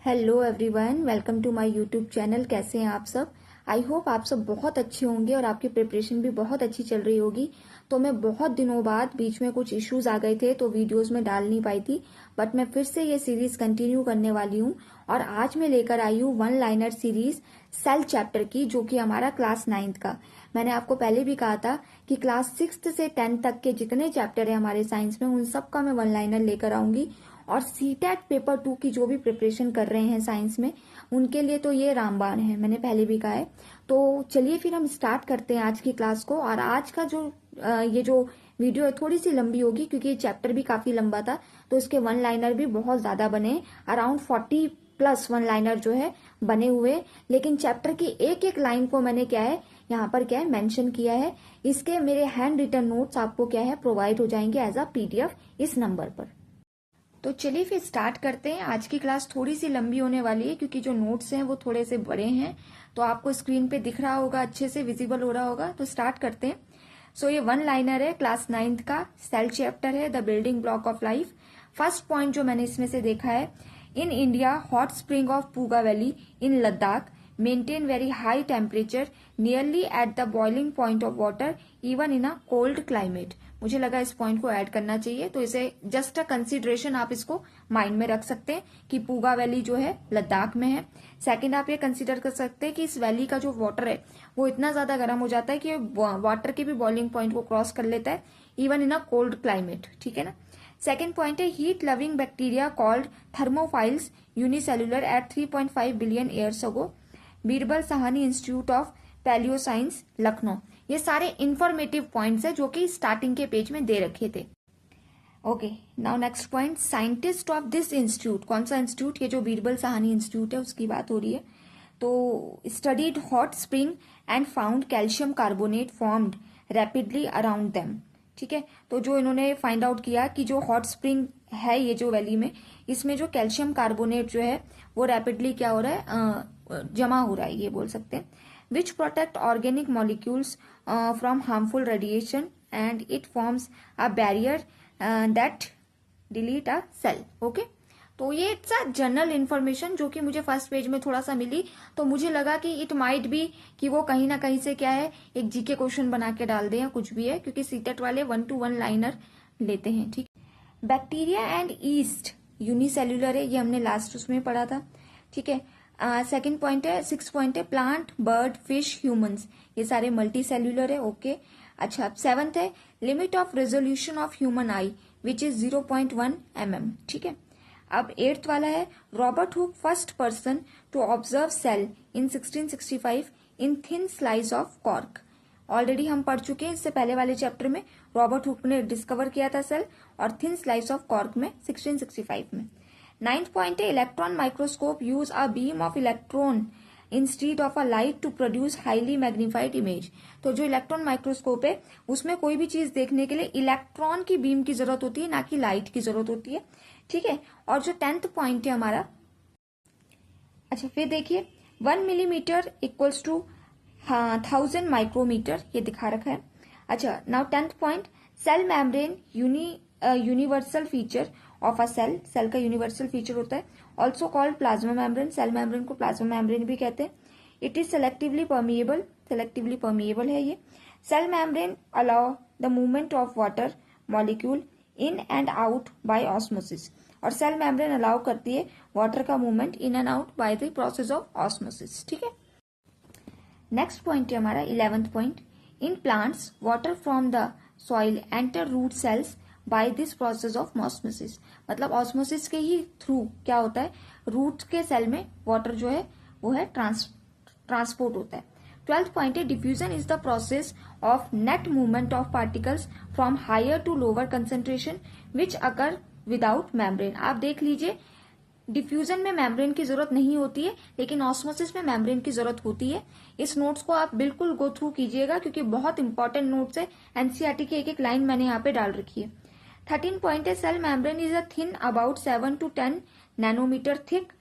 Hello everyone, welcome to my YouTube channel. कैसे हैं आप सब? आई होप आप सब बहुत अच्छे होंगे और आपकी प्रिपरेशन भी बहुत अच्छी चल रही होगी। तो मैं बहुत दिनों बाद, बीच में कुछ इश्यूज आ गए थे तो वीडियोस में डाल नहीं पाई थी, बट मैं फिर से ये सीरीज कंटिन्यू करने वाली हूँ। और आज मैं लेकर आई हूँ one liner series cell chapter की, जो कि हमारा क्लास 9th का। मैंने आपको पहले भी कहा था कि क्लास 6th से 10th तक के जितने चैप्टर है हमारे साइंस में, उन सब का मैं वन लाइनर लेकर आऊंगी। और सीटेट पेपर 2 की जो भी प्रिपरेशन कर रहे हैं साइंस में, उनके लिए तो ये रामबाण है, मैंने पहले भी कहा है। तो चलिए फिर हम स्टार्ट करते हैं आज की क्लास को। और आज का ये जो वीडियो है थोड़ी सी लंबी होगी, क्योंकि ये चैप्टर भी काफी लंबा था, तो इसके वन लाइनर भी बहुत ज्यादा बने। अराउंड 40+ वन लाइनर जो है बने हुए। लेकिन चैप्टर की एक एक लाइन को मैंने यहाँ पर मेंशन किया है। इसके मेरे हैंड रिटन नोट्स आपको प्रोवाइड हो जाएंगे एज अ PDF इस नंबर पर। तो चलिए फिर स्टार्ट करते हैं। आज की क्लास थोड़ी सी लंबी होने वाली है, क्योंकि जो नोट्स हैं वो थोड़े से बड़े हैं। तो आपको स्क्रीन पे दिख रहा होगा, अच्छे से विजिबल हो रहा होगा। तो स्टार्ट करते हैं। सो ये वन लाइनर है, क्लास 9th का सेल चैप्टर है, the building block of life. First point जो मैंने इसमें से देखा है, in India hot spring of Puga valley in Ladakh maintain very high temperature nearly at the boiling point of water even in a cold climate. मुझे लगा इस पॉइंट को ऐड करना चाहिए, तो इसे जस्ट अ कंसिडरेशन आप इसको माइंड में रख सकते हैं कि पूगा वैली जो है लद्दाख में है। सेकंड, आप ये कंसिडर कर सकते हैं कि इस वैली का जो वाटर है वो इतना ज्यादा गर्म हो जाता है कि वाटर के भी बॉइलिंग पॉइंट को क्रॉस कर लेता है even in a cold climate. ठीक है ना। सेकेंड पॉइंट है, heat loving bacteria called thermophiles unicellular at 3.5 billion years ago. Birbal Sahni institute of palaeo science, Lucknow. ये सारे इंफॉर्मेटिव पॉइंट्स है जो कि स्टार्टिंग के पेज में दे रखे थे। Okay, now next point, scientist of this institute. कौन सा इंस्टीट्यूट? ये जो बीरबल साहनी इंस्टीट्यूट है उसकी बात हो रही है। तो studied hot spring and found calcium carbonate formed rapidly around them. ठीक है। तो जो इन्होंने फाइंड आउट किया कि जो हॉट स्प्रिंग है ये जो वैली में, इसमें जो कैल्शियम कार्बोनेट जो है वो रैपिडली क्या हो रहा है, जमा हो रहा है, ये बोल सकते हैं। Which protect organic molecules from harmful radiation and it forms a barrier that delete a cell. Okay, तो ये इट्स अ जनरल इन्फॉर्मेशन जो कि मुझे फर्स्ट पेज में थोड़ा सा मिली, तो मुझे लगा कि इट माइट बी कि वो कहीं ना कहीं से एक जीके क्वेश्चन बना के डाल दे या कुछ भी है, क्योंकि सीटेट वाले 1 to 1 लाइनर लेते हैं। ठीक, बैक्टीरिया एंड ईस्ट यूनिसेल्युलर है, ये हमने लास्ट उसमें पढ़ा था। ठीक है। सेकेंड पॉइंट है, 6 पॉइंट है, प्लांट बर्ड फिश ह्यूमंस, ये सारे मल्टी सेल्युलर है। ओके, अच्छा। 7th है, limit of resolution of human eye which is 0.1 mm। ठीक है। अब 8th वाला है, Robert Hooke first person to observe cell in 1665 in thin slice of cork. Already हम पढ़ चुके हैं इससे पहले वाले चैप्टर में, रॉबर्ट हुक ने डिस्कवर किया था सेल और थिन स्लाइस ऑफ कॉर्क में 1665 में। 9th पॉइंट है, electron microscope use a beam of electron instead of a light to produce highly magnified image. तो जो इलेक्ट्रॉन माइक्रोस्कोप है उसमें कोई भी चीज देखने के लिए इलेक्ट्रॉन की बीम की जरूरत होती है, ना कि लाइट की जरूरत होती है। ठीक है। और जो 10th पॉइंट है हमारा, अच्छा फिर देखिए, 1 मिलीमीटर इक्वल्स टू 1000 माइक्रोमीटर, ये दिखा रखा है। अच्छा, now 10th point, cell membrane universal feature of a cell. Cell का यूनिवर्सल फीचर होता है, also called plasma membrane. Cell membrane को प्लाज्मा मेम्ब्रेन भी कहते हैं। It is selectively permeable, selectively permeable है ये। Cell membrane allow the movement of water molecule in and out by osmosis. और सेल मेम्ब्रेन अलाउ करती है वाटर का movement in and out by the process of osmosis. ठीक है। Next point है हमारा 11th point, in plants water from the soil enter root cells by this process of osmosis. मतलब osmosis के ही थ्रू क्या होता है, रूट के सेल में वाटर जो है वो है ट्रांसपोर्ट होता है। 12th पॉइंट है, diffusion is the process of net movement of particles from higher to lower concentration which occur without membrane. आप देख लीजिए, डिफ्यूजन में मेम्ब्रेन की जरूरत नहीं होती है, लेकिन ऑस्मोसिस में मेम्ब्रेन की जरूरत होती है। इस नोट्स को आप बिल्कुल गो थ्रू कीजिएगा, क्योंकि बहुत इंपॉर्टेंट नोट्स है। एनसीईआरटी की एक एक लाइन मैंने यहाँ पे डाल रखी है। 13 पॉइंट है, cell membrane is a thin about 7 to 10 nanometre thick.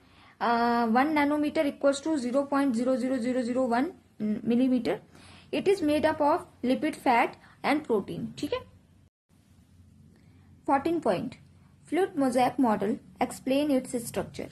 1 nanometre equals to 0.00001 millimetre. It is made up of lipid, fat and protein. ठीक है। 14 point, fluid mosaic model explain its structure.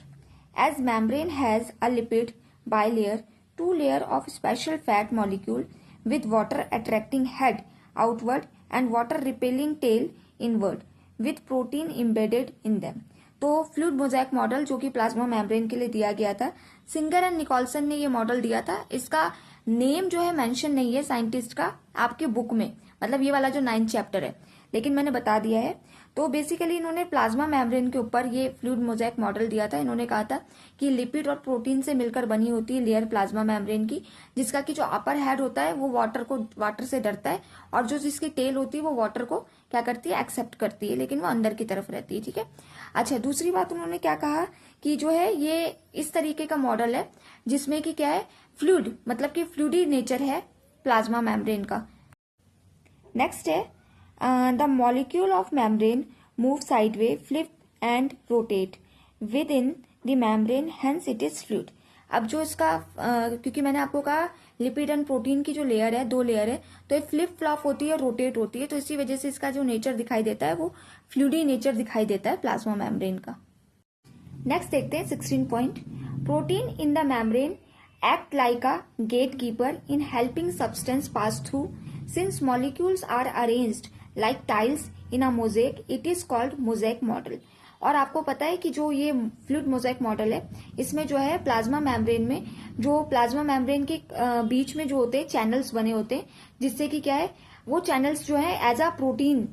As membrane has a lipid bilayer, two layer of special fat molecule with water attracting head outward and water repelling tail inward with protein embedded in them. तो fluid mosaic model जो कि plasma membrane के लिए दिया गया था, singer and Nicolson ने ये मॉडल दिया था. इसका नेम जो है मेंशन नहीं है साइंटिस्ट का आपके बुक में, मतलब ये वाला जो 9th चैप्टर है, लेकिन मैंने बता दिया है. तो बेसिकली इन्होंने प्लाज्मा मेम्ब्रेन के ऊपर ये फ्लूइड मोज़ेक मॉडल दिया था. इन्होंने कहा था कि लिपिड और प्रोटीन से मिलकर बनी होती है लेयर प्लाज्मा मेम्ब्रेन की, जिसका कि जो अपर हेड होता है वो वाटर से डरता है, और जो जिसकी टेल होती है वो वाटर को क्या करती है, एक्सेप्ट करती है, लेकिन वो अंदर की तरफ रहती है. ठीक है. अच्छा, दूसरी बात उन्होंने क्या कहा कि जो है ये इस तरीके का मॉडल है जिसमें कि क्या है, फ्लूइड मतलब कि फ्लूइडी नेचर है प्लाज्मा मेम्ब्रेन का. नेक्स्ट है the molecule of membrane move sideway, flip and rotate with in the membrane, hence it is fluid. अब जो इसका क्योंकि मैंने आपको कहा लिपिड एंड प्रोटीन की जो लेयर है, 2 लेयर है, तो ये फ्लिप फ्लॉप होती है, रोटेट होती है, तो इसी वजह से इसका जो नेचर दिखाई देता है वो फ्लूइडी नेचर दिखाई देता है प्लाज्मा मेम्ब्रेन का. नेक्स्ट देखते हैं 16 point. Protein in the membrane act like a gatekeeper in helping substance pass through. Since molecules are arranged like tiles in a mosaic, it is called mosaic model. और आपको पता है कि जो ये फ्लूइड मोज़ेक मॉडल है, इसमें जो है प्लाज्मा मेम्ब्रेन में, जो प्लाज्मा मेम्ब्रेन के बीच में जो होते हैं चैनल्स बने होते हैं, जिससे कि क्या है, वो चैनल्स जो है एज अ प्रोटीन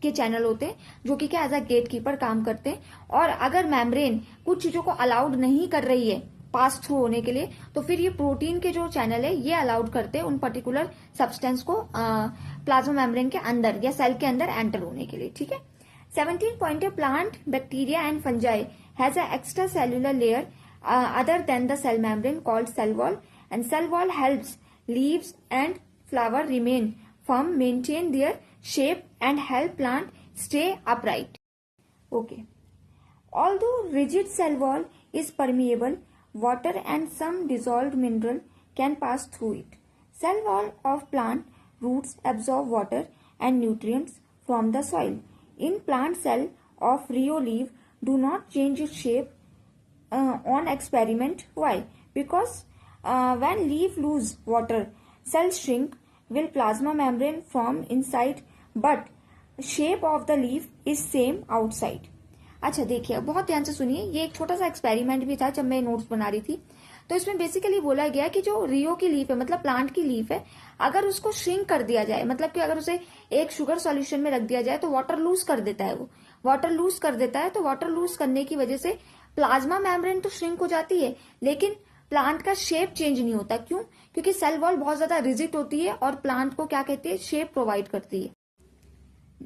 के चैनल होते हैं, जो कि क्या एज अ गेट कीपर काम करते हैं. और अगर मेम्ब्रेन कुछ चीजों को अलाउड नहीं कर रही है पास थ्रू होने के लिए, तो फिर ये प्रोटीन के जो चैनल है ये अलाउड करते हैं उन पर्टिकुलर सब्सटेंस को प्लाज्मा मेम्ब्रेन के अंदर या सेल के अंदर एंटर होने के लिए. ठीक है. 17 पॉइंट है. Plant, bacteria and fungi has a extra cellular layer other than the cell membrane called cell wall, and cell wall helps leaves and flower remain firm, maintain their shape and help plant stay upright. Okay. Although rigid cell wall is permeable, water and some dissolved mineral can pass through it. Cell wall of plant roots absorb water and nutrients from the soil. In plant cell of Rio leaf do not change its shape on experiment. Why? Because when leaf lose water, cells shrink, will plasma membrane form inside, but shape of the leaf is same outside. अच्छा देखिए, बहुत ध्यान से सुनिए, ये एक छोटा सा एक्सपेरिमेंट भी था जब मैं नोट्स बना रही थी. तो इसमें बेसिकली बोला गया कि जो रियो की लीफ है, मतलब प्लांट की लीफ है, अगर उसको श्रिंक कर दिया जाए, मतलब कि अगर उसे एक शुगर सॉल्यूशन में रख दिया जाए तो वाटर लूज कर देता है, वो वाटर लूज कर देता है. तो वाटर लूज करने की वजह से प्लाज्मा मेम्ब्रेन तो श्रिंक हो जाती है, लेकिन प्लांट का शेप चेंज नहीं होता. क्यों? क्योंकि सेल वॉल बहुत ज्यादा रिजिड होती है और प्लांट को क्या कहते हैं, शेप प्रोवाइड करती है.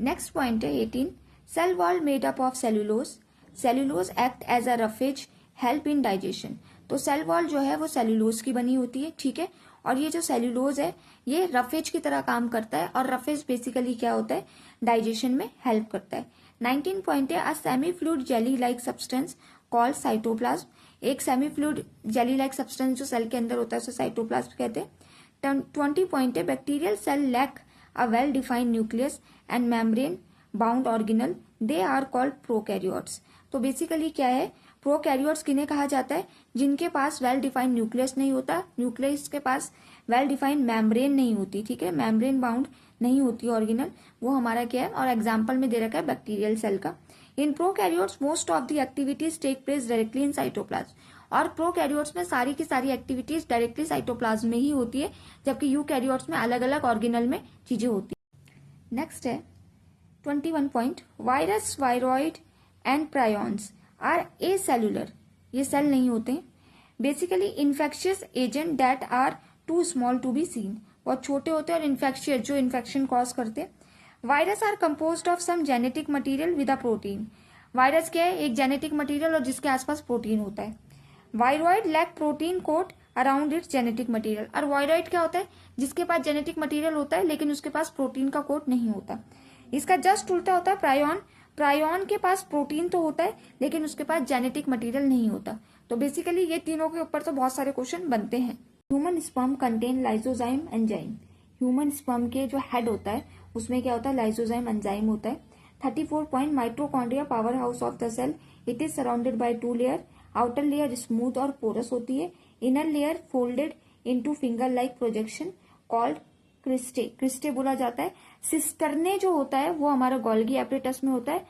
नेक्स्ट पॉइंट है 18. Cell wall made up of cellulose. Cellulose act as a roughage, help in digestion. तो सेल वॉल जो है वो सेल्यूलोज की बनी होती है. ठीक है. और ये जो सेल्यूलोज है ये रफेज की तरह काम करता है, और रफेज बेसिकली क्या होता है, डाइजेशन में हेल्प करता है. 19 पॉइंट है. A semi fluid jelly like substance called cytoplasm. एक semi fluid jelly like substance जो सेल के अंदर होता है उसे साइटोप्लाज्म कहते हैं. 20 पॉइंट है. Bacterial cell lack a well defined nucleus and membrane bound organelle, they are called prokaryotes. तो बेसिकली क्या है, प्रोकैरियोट्स किन्हें कहा जाता है, जिनके पास वेल डिफाइंड न्यूक्लियस नहीं होता, न्यूक्लियस के पास वेल डिफाइंड मेम्ब्रेन नहीं होती. ठीक है. मेम्ब्रेन बाउंड नहीं होती ऑर्गेनल, वो हमारा क्या है, और एग्जाम्पल में दे रखा है बैक्टीरियल सेल का. In prokaryotes most of the activities take place directly in cytoplasm. और प्रोकैरियोट्स में सारी की सारी एक्टिविटीज डायरेक्टली साइटोप्लाज्म में ही होती है, जबकि यूकैरियोट्स में अलग अलग ऑर्गेनल में चीजें होती है. नेक्स्ट है 21 point. Virus, viroid and prions are acellular. ये सेल नहीं होते. Basically infectious agent that are too small to be seen. बहुत छोटे होते हैं और इन्फेक्शियस, जो इन्फेक्शन कॉज करते हैं. Virus are composed of some genetic material with a protein. Virus क्या है, एक जेनेटिक मटेरियल और जिसके आसपास प्रोटीन होता है. Viroid lack protein coat around its genetic material. और वायरॉइड क्या होता है, जिसके पास जेनेटिक मटेरियल होता है लेकिन उसके पास प्रोटीन का कोट नहीं होता. इसका जस्ट उल्टा होता है प्रायॉन. प्रायॉन के पास प्रोटीन तो होता है लेकिन उसके पास जेनेटिक मटेरियल नहीं होता. तो बेसिकली ये तीनों के ऊपर तो बहुत सारे क्वेश्चन बनते हैं. Human sperm contain lysozyme enzyme. Human sperm के जो हेड होता है उसमें क्या होता है, लाइसोजाइम एंजाइम होता है. 34 point. Mitochondria power house of the cell. It is surrounded by 2 layer. Outer layer smooth और पोरस होती है, inner layer folded into finger like projection called cristae, cristae बोला जाता है। सिस्टर्ने जो होता है वो हमारा गोल्गी एपरेटस में होता है,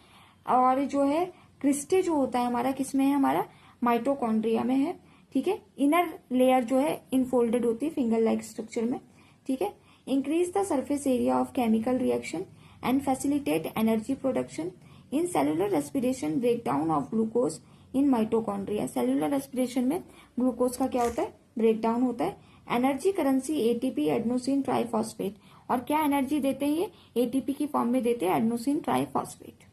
और जो है क्रिस्टे जो होता है हमारा किसमें है, हमारा माइटोकॉन्ड्रिया में है। ठीक है, इनर लेयर जो है इनफोल्डेड होती है फिंगर लाइक स्ट्रक्चर में। ठीक है, increase the surface area of chemical reaction and facilitate energy production in cellular respiration, breakdown of glucose in mitochondria. Cellular respiration में ग्लूकोज का क्या होता है, ब्रेकडाउन होता है। Energy currency ATP adenosine triphosphate, और क्या एनर्जी देते हैं ये, एटीपी की फॉर्म में देते हैं adenosine triphosphate.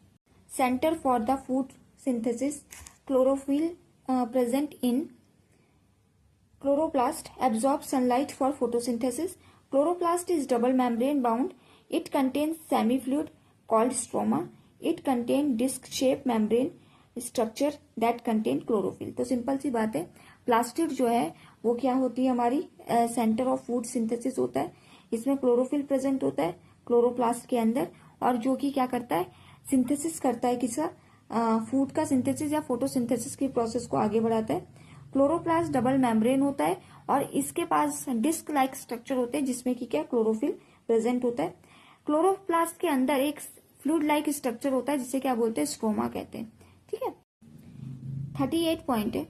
Centre for the food synthesis, chlorophyll present in chloroplast absorbs sunlight for photosynthesis. Chloroplast is double membrane bound. It contains semi-fluid called stroma. It contains disc-shaped membrane structure that contain chlorophyll. तो simple सी बात है, plastid जो है वो क्या होती है, हमारी सेंटर ऑफ फूड सिंथेसिस होता है। इसमें क्लोरोफिल प्रेजेंट होता है क्लोरोप्लास्ट के अंदर, और जो कि क्या करता है, सिंथेसिस करता है, किसका, फूड का सिंथेसिस या फोटोसिंथेसिस की प्रोसेस को आगे बढ़ाता है। क्लोरोप्लास्ट डबल मेम्ब्रेन होता है और इसके पास डिस्क लाइक स्ट्रक्चर होते हैं जिसमें कि क्या, क्लोरोफिल प्रेजेंट होता है। क्लोरोप्लास्ट के अंदर एक फ्लूइड लाइक स्ट्रक्चर होता है जिसे क्या बोलते हैं, स्ट्रोमा कहते हैं। ठीक है, 38 पॉइंट है,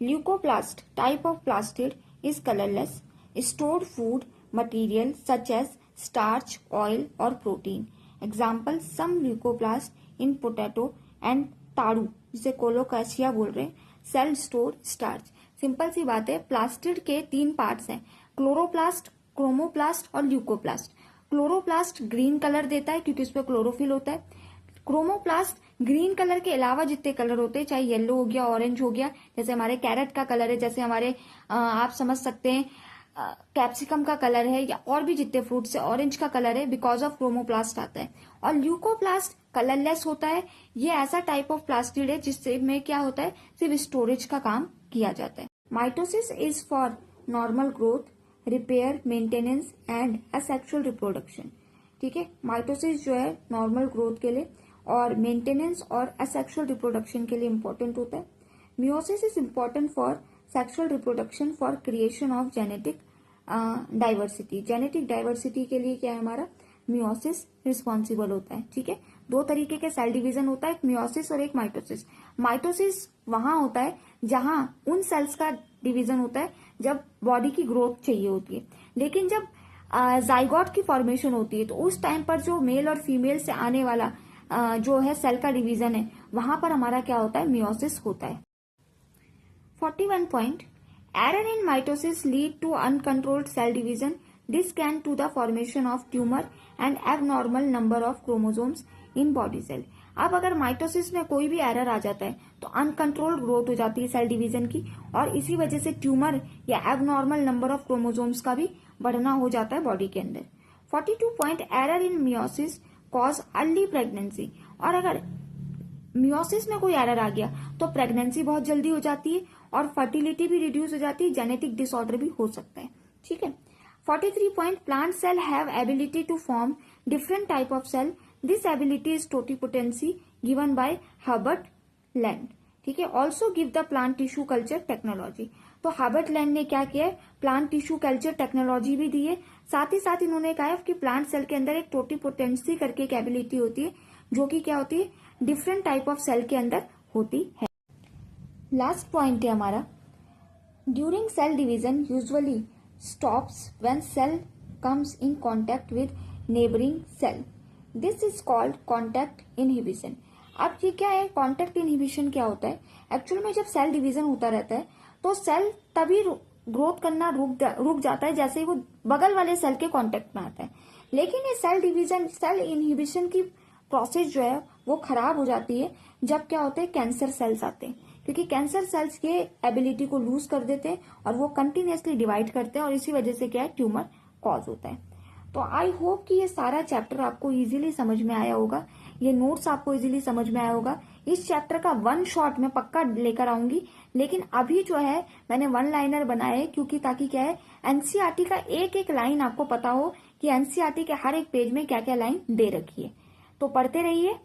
leucoplast type of plastid is colourless, stored food material such as starch, oil और protein. Example, some leucoplast in potato and taro, जिसे कोलोकासिया बोल रहे हैं, सेल स्टोर स्टार्च। सिंपल सी बात है, प्लास्टिड के 3 पार्ट्स हैं, क्लोरोप्लास्ट, क्रोमोप्लास्ट और ल्यूकोप्लास्ट। क्लोरोप्लास्ट ग्रीन कलर देता है क्योंकि उसमें क्लोरोफिल होता है। क्रोमोप्लास्ट ग्रीन कलर के अलावा जितने कलर होते हैं, चाहे येलो हो गया, ऑरेंज हो गया, जैसे हमारे कैरेट का कलर है, जैसे हमारे आप समझ सकते हैं कैप्सिकम का कलर है, या और भी जितने फ्रूट्स है ऑरेंज का कलर है, बिकॉज ऑफ क्रोमोप्लास्ट आता है। और ल्यूकोप्लास्ट कलरलेस होता है। ये ऐसा टाइप ऑफ प्लास्टिड है जिससे में क्या होता है, सिर्फ स्टोरेज का काम किया जाता है। Mitosis is for normal growth, repair, maintenance and asexual reproduction. ठीक है, माइटोसिस जो है नॉर्मल ग्रोथ के लिए और मेंटेनेंस और असेक्सुअल रिप्रोडक्शन के लिए इंपॉर्टेंट होता है। Meiosis is important for sexual reproduction for creation of genetic diversity. Genetic diversity के लिए क्या है, हमारा मियोसिस रिस्पॉन्सिबल होता है। ठीक है, 2 तरीके के सेल डिवीजन होता है, एक मियोसिस और एक माइटोसिस। माइटोसिस वहां होता है जहां उन सेल्स का डिवीजन होता है जब बॉडी की ग्रोथ चाहिए होती है, लेकिन जब जाइगोट की फॉर्मेशन होती है तो उस टाइम पर जो मेल और फीमेल से आने वाला जो है सेल का डिवीजन है, वहां पर हमारा क्या होता है, मियोसिस होता है। 41 point, error in mitosis lead to uncontrolled cell division, this can to the formation of tumour and abnormal number of chromosomes in body cell. अब अगर माइटोसिस में कोई भी एरर आ जाता है तो अनकंट्रोल्ड ग्रोथ हो जाती है सेल डिवीजन की, और इसी वजह से ट्यूमर या एबनॉर्मल नंबर ऑफ क्रोमोसोम्स का भी बढ़ना हो जाता है बॉडी के अंदर। 42 पॉइंट, एरर इन मियोसिस कॉज अर्ली प्रेगनेंसी। और अगर मियोसिस में कोई एरर आ गया तो प्रेगनेंसी बहुत जल्दी हो जाती है और फर्टिलिटी भी रिड्यूस हो जाती है, जेनेटिक डिसऑर्डर भी हो सकता है। ठीक है, 43 point, plant cell have ability to form different type of cell, this ability is totipotency given by Haberlandt. ठीक है, also give the plant tissue culture technology. तो हर्बर्ट लैंड ने क्या किया है, प्लांट टिश्यू कल्चर टेक्नोलॉजी भी दी है, साथ ही साथ इन्होंने कहा है कि प्लांट सेल के अंदर एक टोटिपोटेंसी करके एक एबिलिटी होती है जो कि क्या होती है, डिफरेंट टाइप ऑफ सेल के अंदर होती है। लास्ट पॉइंट है हमारा, during cell division usually stops when cell comes in contact with neighbouring cell, this is called contact inhibition. अब ये क्या है, कॉन्टैक्ट इनहिबिशन क्या होता है, एक्चुअल में जब सेल डिवीजन होता रहता है तो सेल तभी ग्रोथ करना रुक जाता है जैसे ही वो बगल वाले सेल के कांटेक्ट में आता है। लेकिन ये सेल डिवीजन, सेल इनहिबिशन की प्रोसेस जो है वो खराब हो जाती है जब क्या होते हैं, कैंसर सेल्स आते हैं, क्योंकि कैंसर सेल्स ये एबिलिटी को लूज कर देते हैं और वो कंटिन्यूअसली डिवाइड करते हैं और इसी वजह से क्या है, ट्यूमर कॉज होता है। तो आई होप कि ये सारा चैप्टर आपको इजीली समझ में आया होगा, ये नोट्स आपको इजीली समझ में आया होगा। इस चैप्टर का 1 शॉट मैं पक्का लेकर आऊंगी, लेकिन अभी जो है मैंने 1 लाइनर बनाए हैं, क्योंकि ताकि क्या है, एनसीईआरटी का एक एक लाइन आपको पता हो कि एनसीईआरटी के हर एक पेज में क्या क्या लाइन दे रखी है। तो पढ़ते रहिए,